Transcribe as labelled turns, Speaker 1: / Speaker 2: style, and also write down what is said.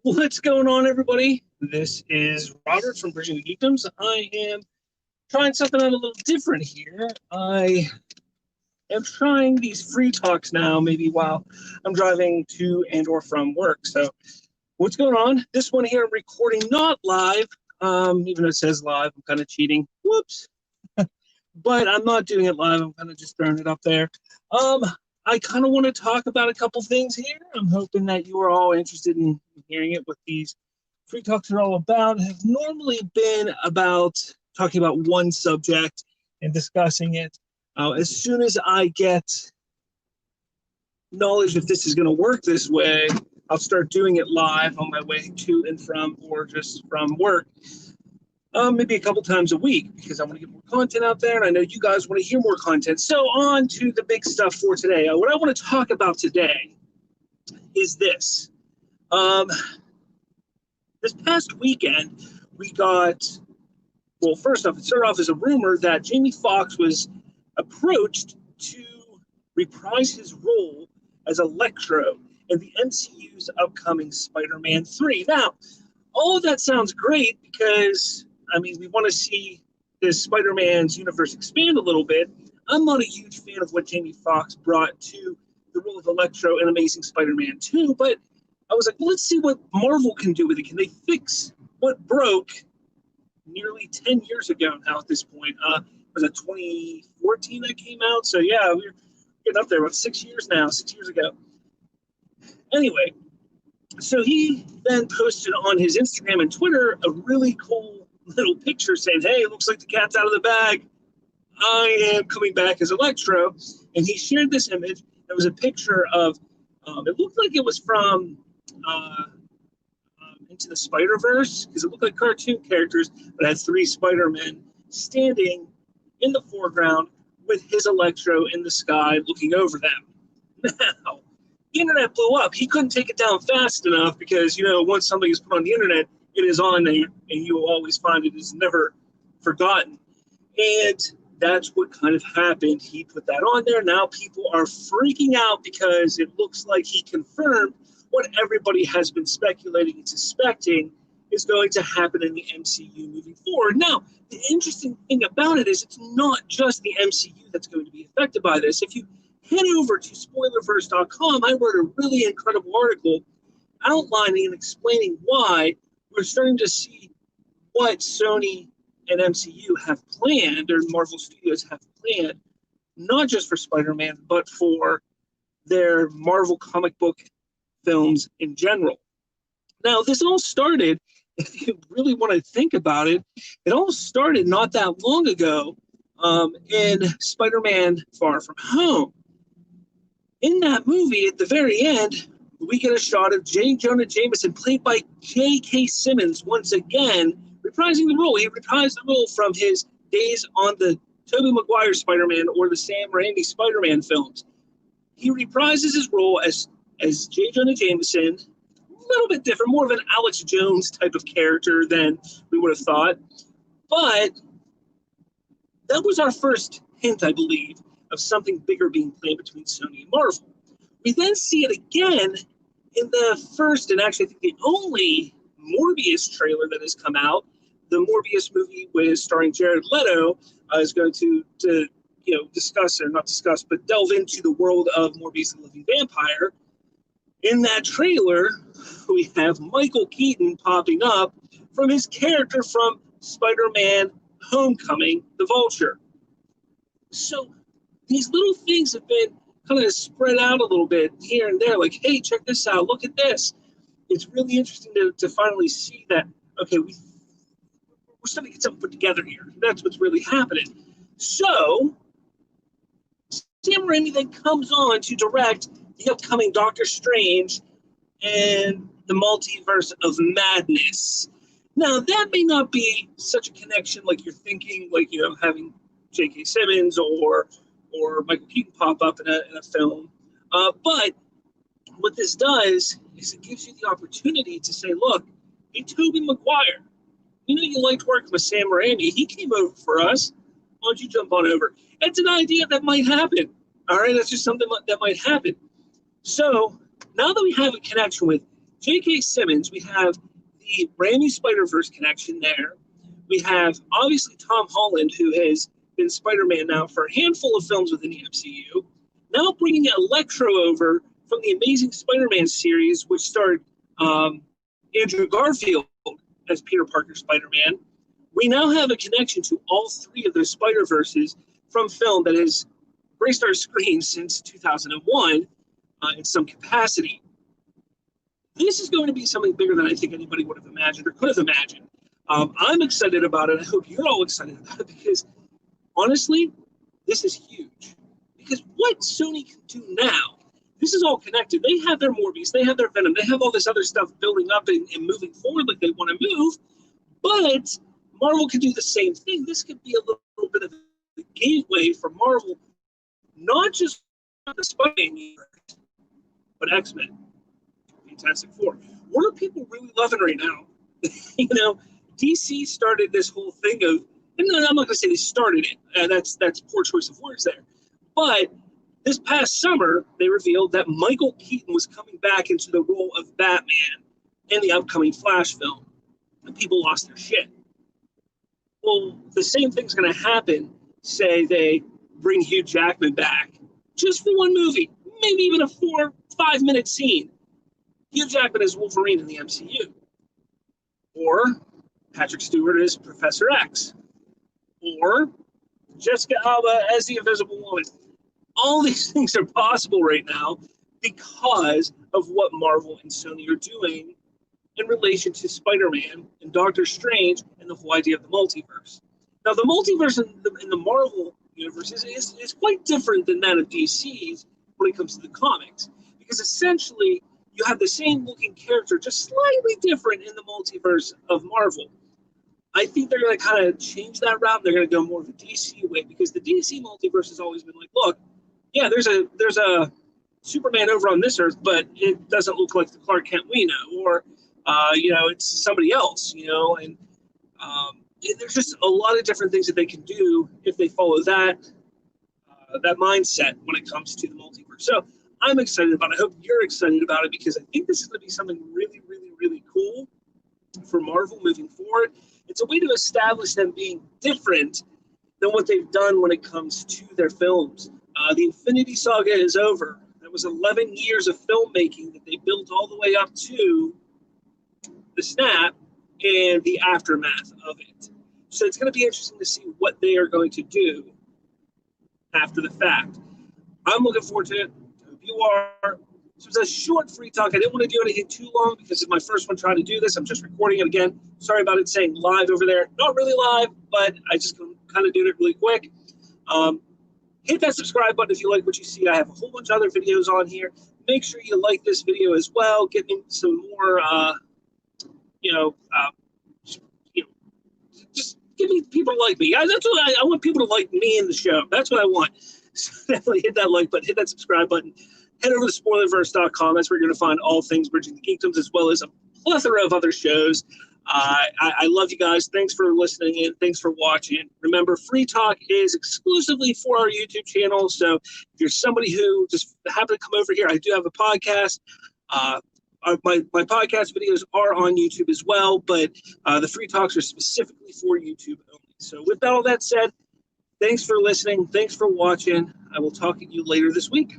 Speaker 1: What's going on, everybody? This is Robert from Bridging the Geekdoms. I am trying something out a little different here. I am trying these free talks now, maybe while I'm driving to and or from work. So, what's going on? This one here, I'm recording not live. Even though it says live, I'm kind of cheating. Whoops. But I'm not doing it live. I'm kind of just throwing it up there. Um, I kind of want to talk about a couple things here. I'm hoping that you are all interested in hearing it. What these free talks are all about have normally been about talking about one subject and discussing it. As soon as I get knowledge if this is going to work this way, I'll start doing it live on my way to and from or just from work. Maybe a couple times a week because I want to get more content out there, and I know you guys want to hear more content. So on to the big stuff for today. What I want to talk about today is this. This past weekend, we got, well, first off, it started off as a rumor that Jamie Foxx was approached to reprise his role as Electro in the MCU's upcoming Spider-Man 3. Now, all of that sounds great because we want to see this Spider-Man's universe expand a little bit. I'm not a huge fan of what Jamie Foxx brought to the role of Electro in Amazing Spider-Man 2, but I was like, well, let's see what Marvel can do with it. Can they fix what broke nearly 10 years ago now at this point? Was it 2014 that came out? So, yeah, we're getting up there. About 6 years now, 6 years ago. Anyway, so he then posted on his Instagram and Twitter a really cool little picture saying, hey, it looks like the cat's out of the bag. I am coming back as Electro. And he shared this image. It was a picture of, it looked like it was from Into the Spider-Verse, because it looked like cartoon characters, but had three Spider-Men standing in the foreground with his Electro in the sky looking over them. Now, the internet blew up. He couldn't take it down fast enough because, once something is put on the internet, it is on there, and you will always find it is never forgotten. And that's what kind of happened. He put that on there. Now people are freaking out because it looks like he confirmed what everybody has been speculating and suspecting is going to happen in the MCU moving forward. Now, the interesting thing about it is it's not just the MCU that's going to be affected by this. If you head over to spoilerverse.com, I wrote a really incredible article outlining and explaining why we're starting to see what Sony and MCU have planned, or Marvel Studios have planned, not just for Spider-Man, but for their Marvel comic book films in general. Now, this all started, if you really want to think about it, it all started not that long ago in Spider-Man Far From Home. In that movie, at the very end, we get a shot of J. Jonah Jameson, played by J.K. Simmons, once again, reprising the role. He reprised the role from his days on the Tobey Maguire Spider-Man or the Sam Raimi Spider-Man films. He reprises his role as J. Jonah Jameson, a little bit different, more of an Alex Jones type of character than we would have thought. But that was our first hint, I believe, of something bigger being planned between Sony and Marvel. We then see it again in the first, and actually I think the only Morbius trailer that has come out. The Morbius movie with starring Jared Leto is going to discuss, or not discuss, but delve into the world of Morbius the Living Vampire. In that trailer, we have Michael Keaton popping up from his character from Spider-Man Homecoming, the Vulture. So these little things have been kind of spread out a little bit here and there, like, hey, check this out, look at this. It's really interesting to finally see that, okay, we're starting to get something put together here. That's what's really happening. So, Sam Raimi then comes on to direct the upcoming Doctor Strange and the Multiverse of Madness. Now, that may not be such a connection like you're thinking, like, having J.K. Simmons or Michael Keaton pop up in a film. But what this does is it gives you the opportunity to say, look, hey, Tobey Maguire, you liked working with Sam Raimi. He came over for us. Why don't you jump on over? It's an idea that might happen. All right, that's just something that might happen. So now that we have a connection with J.K. Simmons, we have the brand new Spider-Verse connection there. We have, obviously, Tom Holland, who has been Spider-Man now for a handful of films within the MCU. Now bringing Electro over from the Amazing Spider-Man series, which starred Andrew Garfield as Peter Parker Spider-Man. We now have a connection to all three of those Spider-Verses from film that has graced our screens since 2001 in some capacity. This is going to be something bigger than I think anybody would have imagined or could have imagined. I'm excited about it. I hope you're all excited about it because, honestly, this is huge. Because what Sony can do now, this is all connected. They have their Morbius, they have their Venom, they have all this other stuff building up and moving forward like they want to move. But Marvel can do the same thing. This could be a little bit of a gateway for Marvel, not just the Spider-Man universe, but X-Men, Fantastic Four. What are people really loving right now? You know, DC started this whole thing of, and I'm not going to say they started it. That's poor choice of words there. But this past summer, they revealed that Michael Keaton was coming back into the role of Batman in the upcoming Flash film. And people lost their shit. Well, the same thing's going to happen, say they bring Hugh Jackman back just for one movie, maybe even a 4-5 minute scene. Hugh Jackman is Wolverine in the MCU. Or Patrick Stewart is Professor X. Or Jessica Alba as the Invisible Woman. All these things are possible right now because of what Marvel and Sony are doing in relation to Spider-Man and Doctor Strange and the whole idea of the multiverse. Now, the multiverse in the Marvel universe is quite different than that of DC's when it comes to the comics, because essentially you have the same looking character, just slightly different in the multiverse of Marvel. I think they're going to kind of change that route. They're going to go more of a DC way, because the DC multiverse has always been like, look, yeah, there's a Superman over on this Earth, but it doesn't look like the Clark Kent we know, or it's somebody else, and there's just a lot of different things that they can do if they follow that mindset when it comes to the multiverse. So I'm excited about it. I hope you're excited about it, because I think this is going to be something really, really, really cool for Marvel moving forward. It's a way to establish them being different than what they've done when it comes to their films. The Infinity Saga is over. That was 11 years of filmmaking that they built all the way up to the snap and the aftermath of it. So it's going to be interesting to see what they are going to do after the fact. I'm looking forward to it. I hope you are. This was a short free talk. I didn't want to do anything too long because it's my first one trying to do this. I'm just recording it again. Sorry about it saying live over there. Not really live, but I just kind of doing it really quick. Hit that subscribe button if you like what you see. I have a whole bunch of other videos on here. Make sure you like this video as well. Get me some more, just give me people like me. That's what I want, people to like me in the show. That's what I want. So definitely hit that like button, hit that subscribe button. Head over to spoilerverse.com. That's where you're going to find all things Bridging the Geekdoms, as well as a plethora of other shows. I love you guys. Thanks for listening in. Thanks for watching. Remember, Free Talk is exclusively for our YouTube channel. So if you're somebody who just happened to come over here, I do have a podcast. My podcast videos are on YouTube as well, but the Free Talks are specifically for YouTube only. So with all that said, thanks for listening. Thanks for watching. I will talk to you later this week.